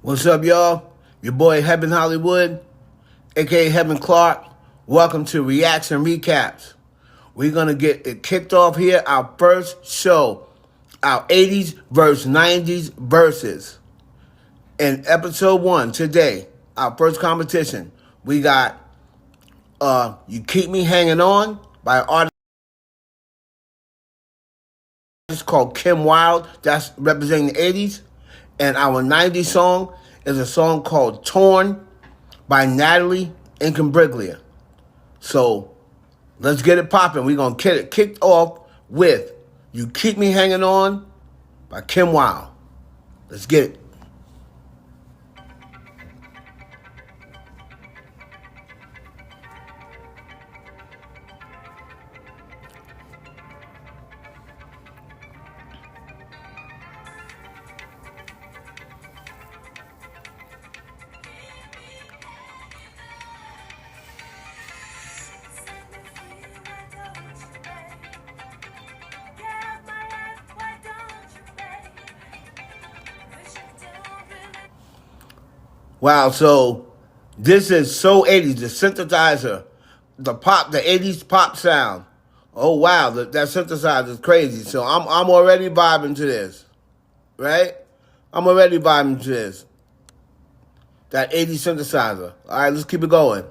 What's up, y'all? Your boy Heaven Hollywood, aka Heaven Clark. Welcome to Reacts and Recaps. We're gonna get it kicked off here. Our first show, our 80s versus 90s versus. In episode 1 today, our first competition, we got "You Keep Me Hanging On" by an artist called Kim Wilde. That's representing the 80s. And our 90s song is a song called "Torn" by Natalie Imbruglia. So let's get it popping. We're going to get it kicked off with "You Keep Me Hanging On" by Kim Wilde. Let's get it. Wow, so this is so 80s, the synthesizer, the 80s pop sound. Oh wow, that synthesizer is crazy. So I'm already vibing to this, right? I'm already vibing to this. That 80s synthesizer. All right, let's keep it going.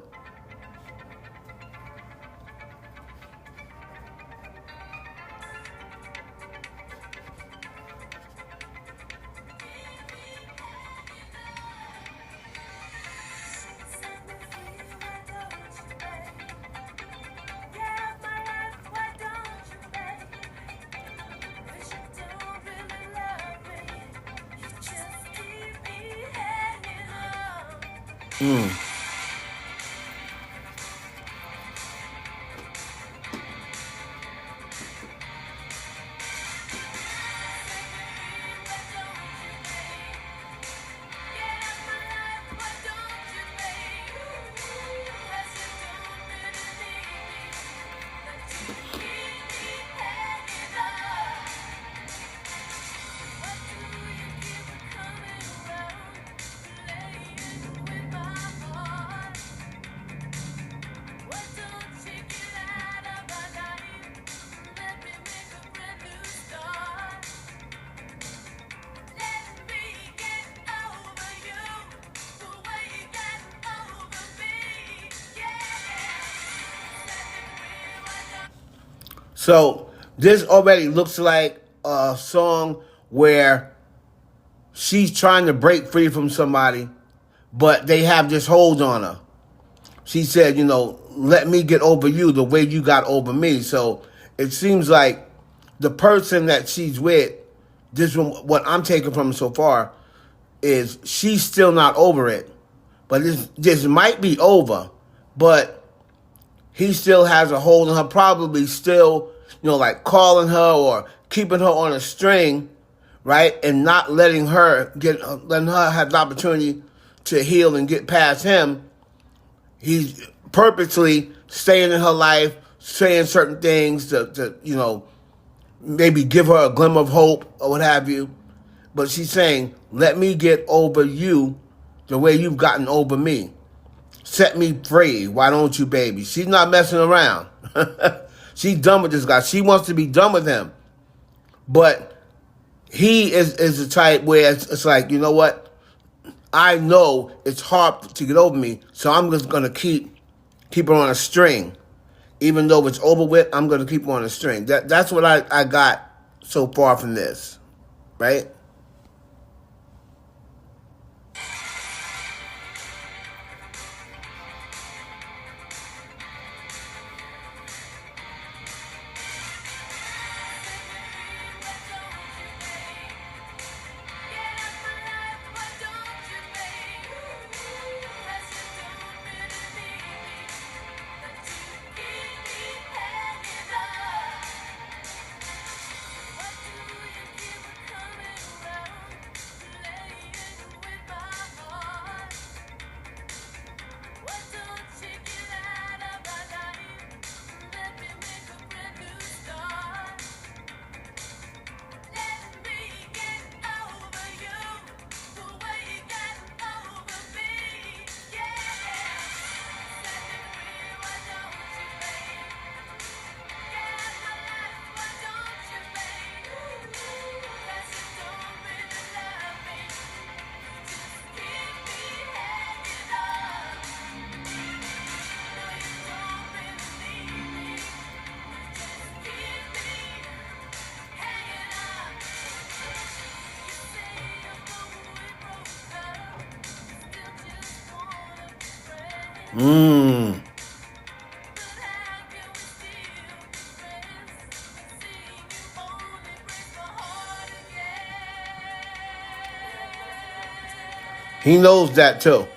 So this already looks like a song where she's trying to break free from somebody, but they have this hold on her. She said, let me get over you the way you got over me. So it seems like the person that she's with, this one, what I'm taking from it so far, is she's still not over it. But this might be over, but he still has a hold on her, probably still, like calling her or keeping her on a string, right? And not letting her have the opportunity to heal and get past him. He's purposely staying in her life, saying certain things to maybe give her a glimmer of hope or what have you. But she's saying, let me get over you the way you've gotten over me. Set me free. Why don't you, baby? She's not messing around. She's done with this guy. She wants to be done with him. But he is the type where it's like, you know what? I know it's hard to get over me, so I'm just going to keep her on a string. Even though it's over with, I'm going to keep her on a string. That's what I got so far from this, right? Mmm. He knows that too.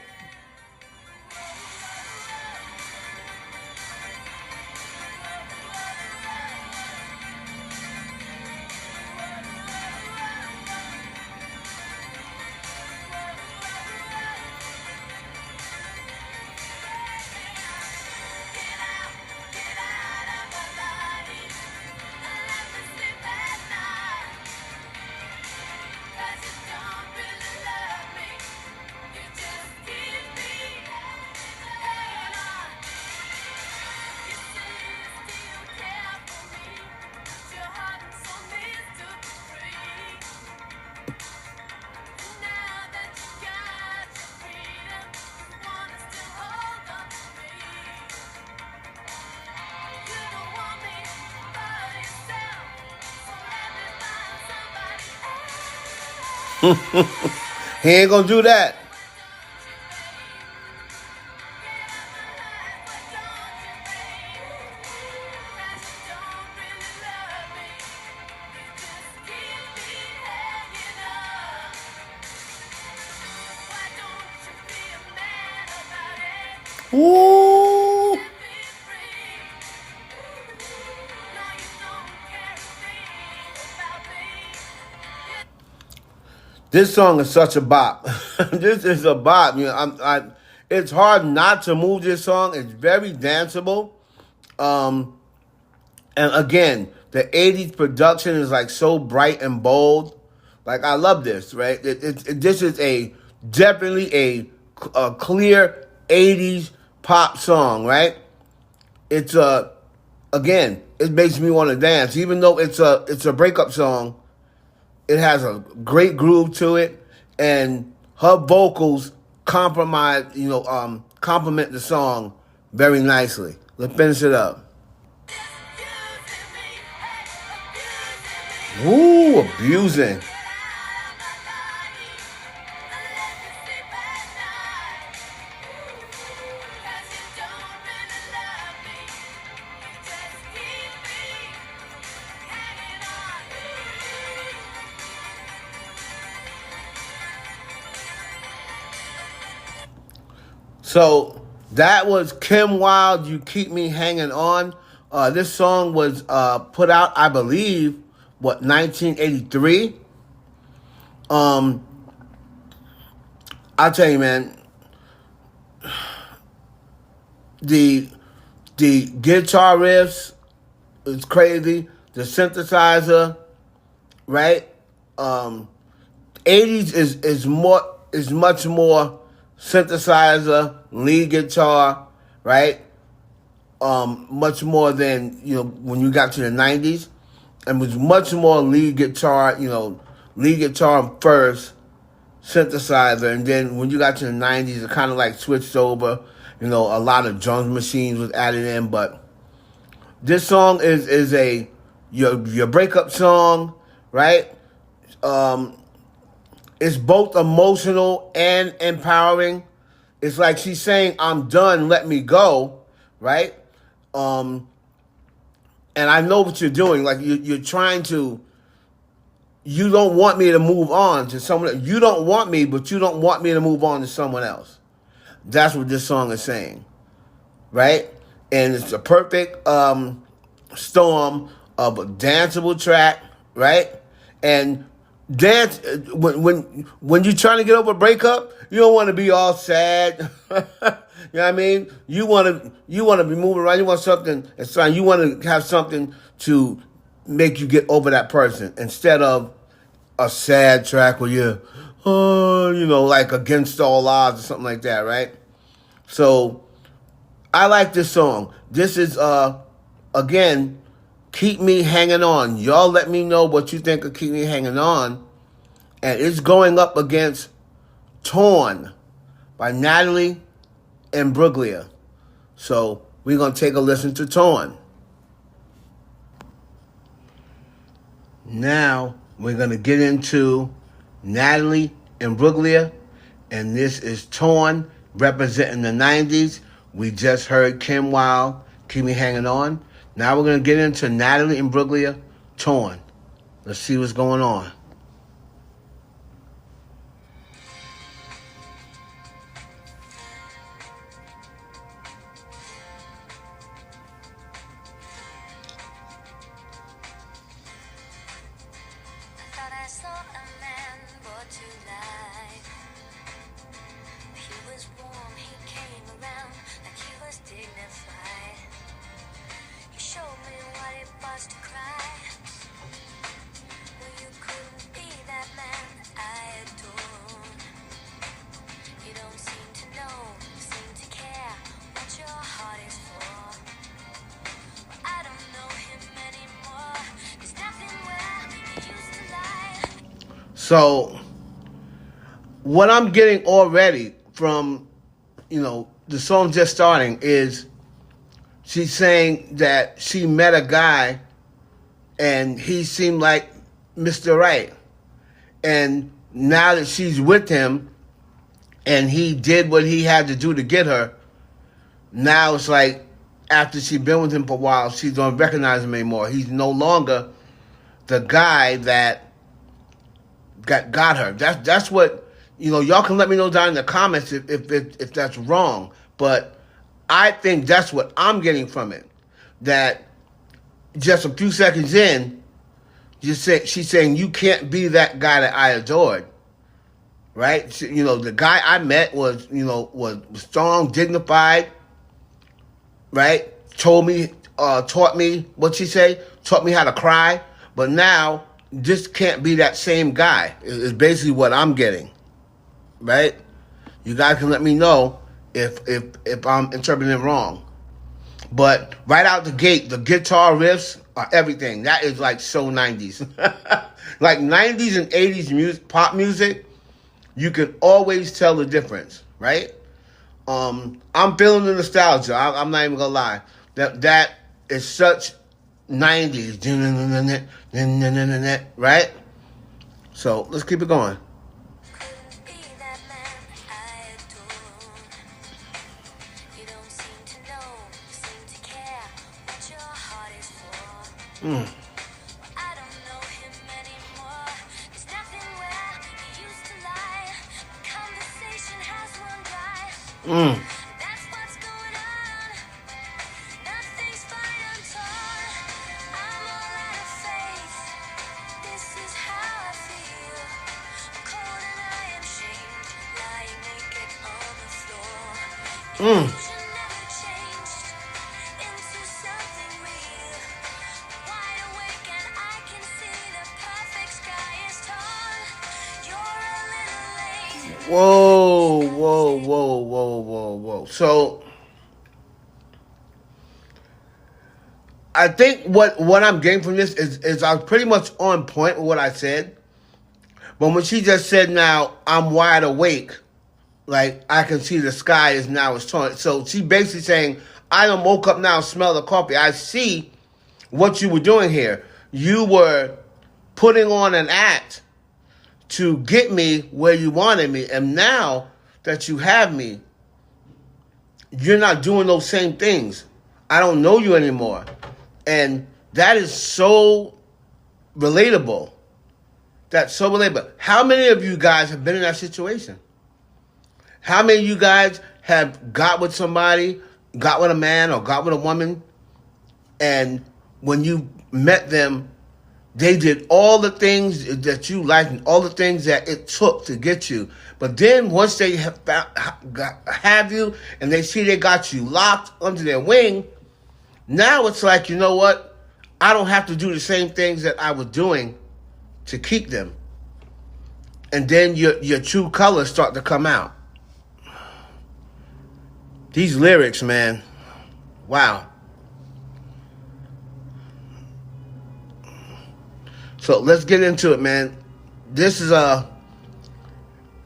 He ain't gonna do that. Ooh. This song is such a bop. This is a bop. You know, it's hard not to move this song. It's very danceable. Um, and again, the 80s production is like so bright and bold. Like I love this, right? This is a definitely a clear 80s pop song, right? It's again, it makes me want to dance. Even though it's a breakup song, it has a great groove to it, and her vocals complement the song very nicely. Let's finish it up. Ooh, abusing. So that was Kim Wilde, You Keep Me Hanging On. This song was put out, I believe, 1983. I'll tell you, man, the guitar riffs is crazy. The synthesizer, right? 80s is much more synthesizer, lead guitar, right? Much more than when you got to the 90s, and was much more lead guitar, lead guitar first, synthesizer, and then when you got to the 90s, it kind of like switched over. A lot of drum machines was added in, but this song is your breakup song, right? It's both emotional and empowering. It's like she's saying, "I'm done, let me go," right? And I know what you're doing. Like you're trying to. You don't want me to move on to someone else. You don't want me, but you don't want me to move on to someone else. That's what this song is saying, right? And it's a perfect storm of a danceable track, right? And dance when you're trying to get over a breakup, you don't want to be all sad. You know what I mean? You want to be moving around. You want something. It's fine. You want to have something to make you get over that person instead of a sad track where you're, like against all odds or something like that, right? So I like this song. This is again, Keep Me Hanging On. Y'all let me know what you think of Keep Me Hanging On. And it's going up against Torn by Natalie Imbruglia. So we're going to take a listen to Torn. Now we're going to get into Natalie Imbruglia. And this is Torn representing the 90s We just heard Kim Wilde, Keep Me Hanging On. Now we're going to get into Natalie Imbruglia, Torn. Let's see what's going on. So, what I'm getting already from, the song just starting is she's saying that she met a guy and he seemed like Mr. Right. And now that she's with him and he did what he had to do to get her, now it's like after she's been with him for a while, she don't recognize him anymore. He's no longer the guy that got her. That's what, y'all can let me know down in the comments if that's wrong. But I think that's what I'm getting from it. That just a few seconds in, she's saying, you can't be that guy that I adored. Right? The guy I met was strong, dignified, right? Taught me, what'd she say? Taught me how to cry. But now, this can't be that same guy, is basically what I'm getting, right? You guys can let me know if I'm interpreting it wrong. But right out the gate, the guitar riffs are everything. That is like so 90s. Like 90s and 80s pop music, you can always tell the difference, right? I'm feeling the nostalgia. I'm not even gonna lie. That is such 90s, right? So let's keep it going. Whoa. So I think what I'm getting from this is I was pretty much on point with what I said. But when she just said, now I'm wide awake, like I can see the sky is now is torn. So she basically saying, I done woke up now, smell the coffee. I see what you were doing here. You were putting on an act to get me where you wanted me. And now that you have me, you're not doing those same things. I don't know you anymore. And that is so relatable. That's so relatable. How many of you guys have been in that situation? How many of you guys have got with somebody, got with a man or got with a woman, and when you met them, they did all the things that you liked and all the things that it took to get you. But then once they have you and they see they got you locked under their wing, now it's like, you know what? I don't have to do the same things that I was doing to keep them. And then your true colors start to come out. These lyrics, man. Wow. So let's get into it, man. This is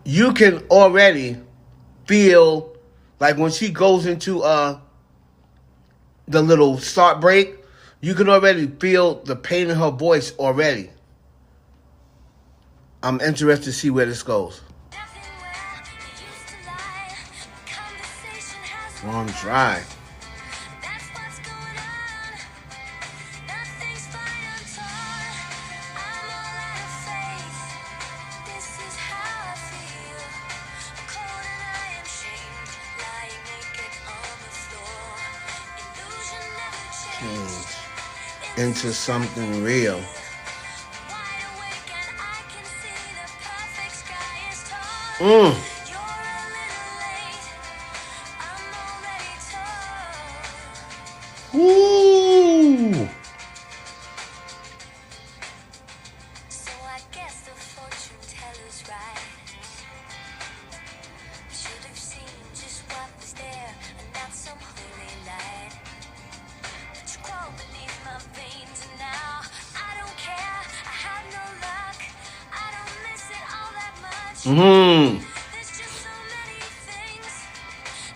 you can already feel like when she goes into the little start break, you can already feel the pain in her voice already. I'm interested to see where this goes. Run dry. Into something real. Mm. Woo. So I guess the fortune teller's right. Should have seen just what was there and not some holy light. But you crawl beneath my veins and now I don't care. I have no luck. I don't miss it all that much. Mm-hmm. There's just so many things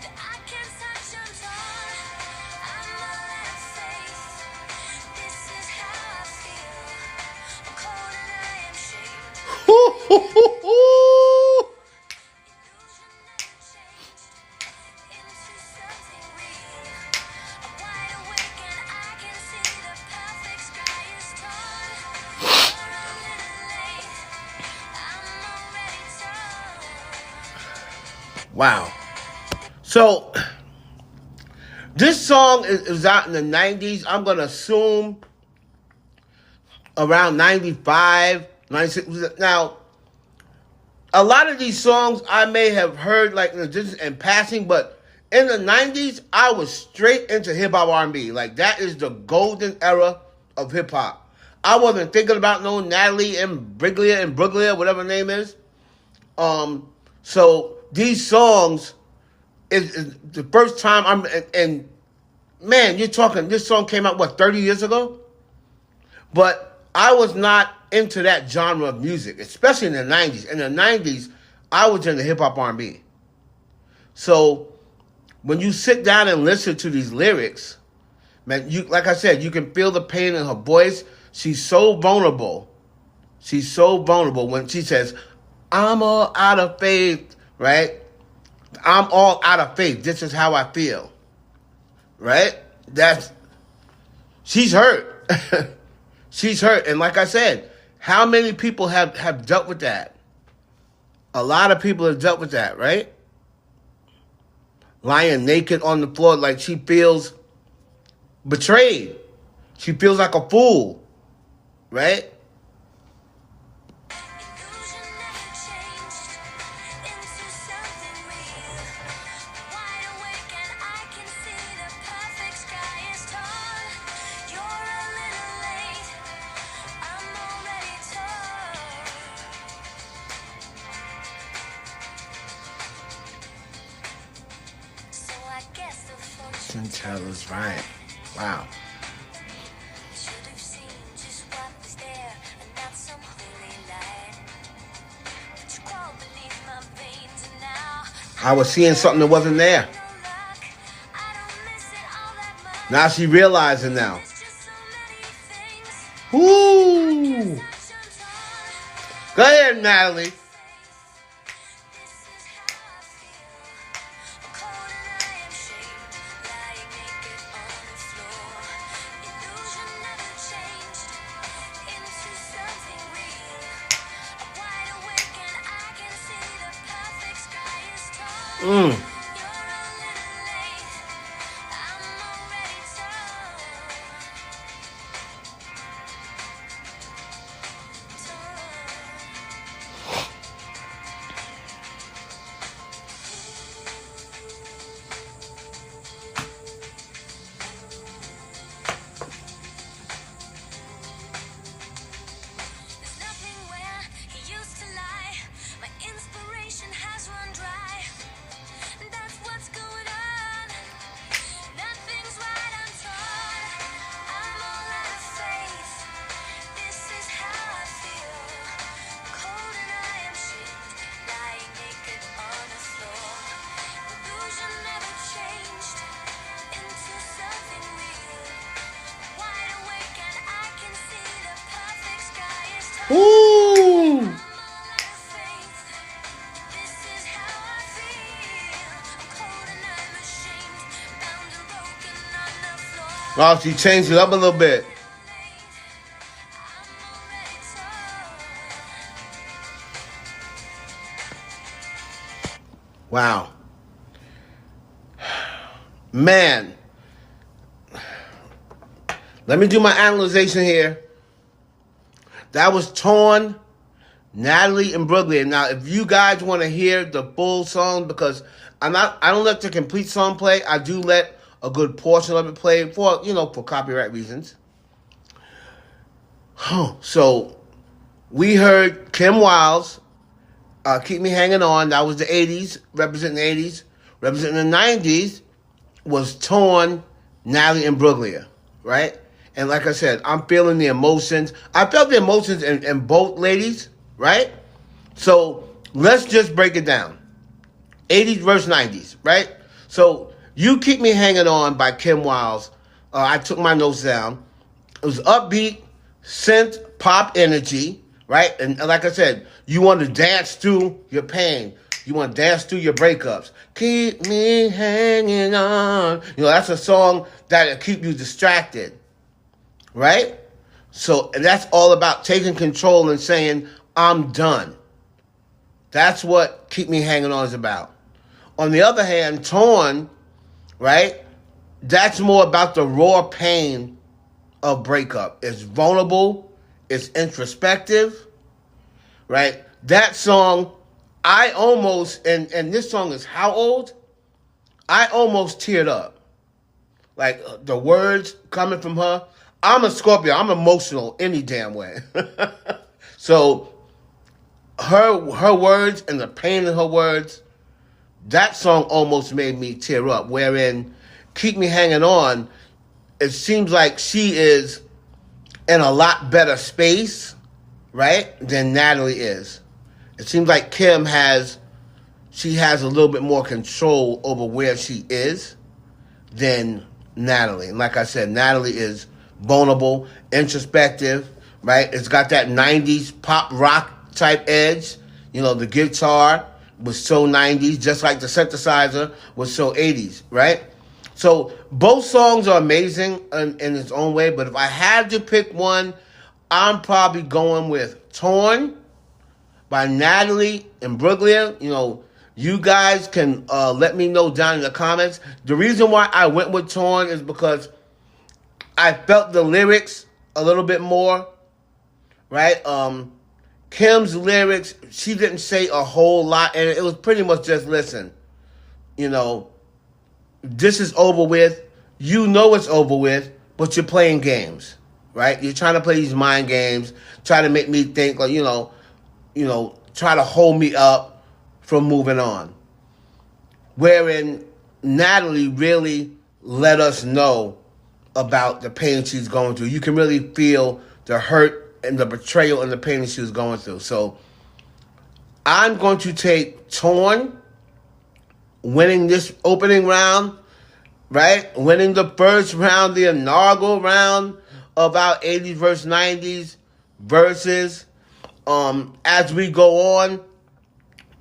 that I can't touch and turn. I'm all out of faith. This is how I feel. I'm cold and I am shamed. Wow. So, this song is out in the 90s. I'm going to assume around 95, 96. Now, a lot of these songs I may have heard like just in passing, but in the 90s, I was straight into hip-hop R&B. Like, that is the golden era of hip-hop. I wasn't thinking about no Natalie Imbruglia, whatever her name is. So these songs is the first time and man, you're talking, this song came out, 30 years ago? But I was not into that genre of music, especially in the 90s. In the 90s, I was into hip-hop R&B. So when you sit down and listen to these lyrics, man, like I said, you can feel the pain in her voice. She's so vulnerable. She's so vulnerable when she says, I'm all out of faith, right? I'm all out of faith. This is how I feel, right? She's hurt. She's hurt. And like I said, how many people have dealt with that? A lot of people have dealt with that, right? Lying naked on the floor like she feels betrayed. She feels like a fool, right? Teller's right. Wow. I was seeing something that wasn't there. Now she realizing now. Woo! Go ahead, Natalie. Mm. Ooh. Oh, she changed it up a little bit. Wow. Man. Let me do my analyzation here. That was Torn-Natalie Imbruglia. Now, if you guys want to hear the full song, because I don't let the complete song play. I do let a good portion of it play for copyright reasons. So we heard Kim Wilde's Keep Me Hanging On. That was the 80's, representing the 80's. Representing the 90's was Torn-Natalie Imbruglia, right? And like I said, I'm feeling the emotions. I felt the emotions in both ladies, right? So let's just break it down. 80's versus 90's, right? So You Keep Me Hanging On by Kim Wilde. I took my notes down. It was upbeat, synth, pop energy, right? And like I said, you want to dance through your pain. You want to dance through your breakups. Keep me hanging on. That's a song that'll keep you distracted, right? So that's all about taking control and saying, I'm done. That's what Keep Me Hanging On is about. On the other hand, Torn, right? That's more about the raw pain of breakup. It's vulnerable. It's introspective, right? That song, I almost, and this song is how old? I almost teared up. Like the words coming from her. I'm a Scorpio. I'm emotional any damn way. So her words and the pain in her words, that song almost made me tear up. Wherein Keep Me Hanging On, it seems like she is in a lot better space, right, than Natalie is. It seems like Kim has a little bit more control over where she is than Natalie. And like I said, Natalie is vulnerable, introspective, right? It's got that 90's pop rock type edge. The guitar was so 90's, just like the synthesizer was so 80's, right? So both songs are amazing in its own way, but if I had to pick one, I'm probably going with Torn by Natalie Imbruglia. You guys can let me know down in the comments. The reason why I went with Torn is because I felt the lyrics a little bit more, right? Kim's lyrics, she didn't say a whole lot, and it was pretty much just, listen, this is over with. It's over with, but you're playing games, right? You're trying to play these mind games, try to make me think, like, try to hold me up from moving on. Wherein Natalie really let us know about the pain she's going through. You can really feel the hurt and the betrayal and the pain that she was going through. So I'm going to take Torn, winning this opening round, right? Winning the first round, the inaugural round of our 80s versus 90s versus. As we go on,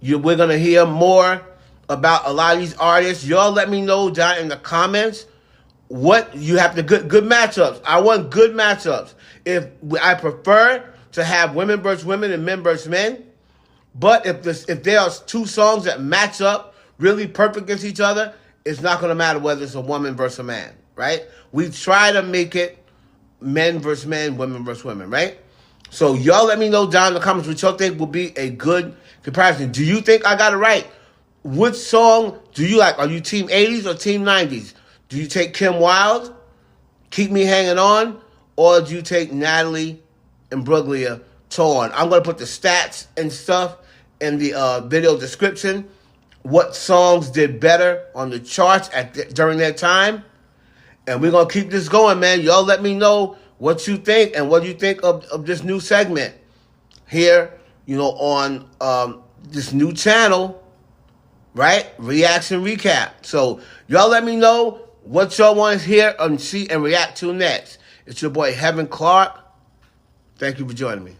we're going to hear more about a lot of these artists. Y'all let me know down in the comments what you have, the good matchups. I want good matchups. If I prefer to have women versus women and men versus men, but if there are two songs that match up really perfect against each other, it's not going to matter whether it's a woman versus a man, right? We try to make it men versus men, women versus women, right? So y'all let me know down in the comments what y'all think will be a good comparison. Do you think I got it right? Which song do you like? Are you team 80's or team 90's? Do you take Kim Wilde, Keep Me Hanging On, or do you take Natalie Imbruglia, Torn? I'm going to put the stats and stuff in the video description. What songs did better on the charts during that time? And we're going to keep this going, man. Y'all let me know what you think and what you think of this new segment here, on this new channel, right? Reaction Recap. So y'all let me know what y'all want to hear and see and react to next. It's your boy, Heaven Clark. Thank you for joining me.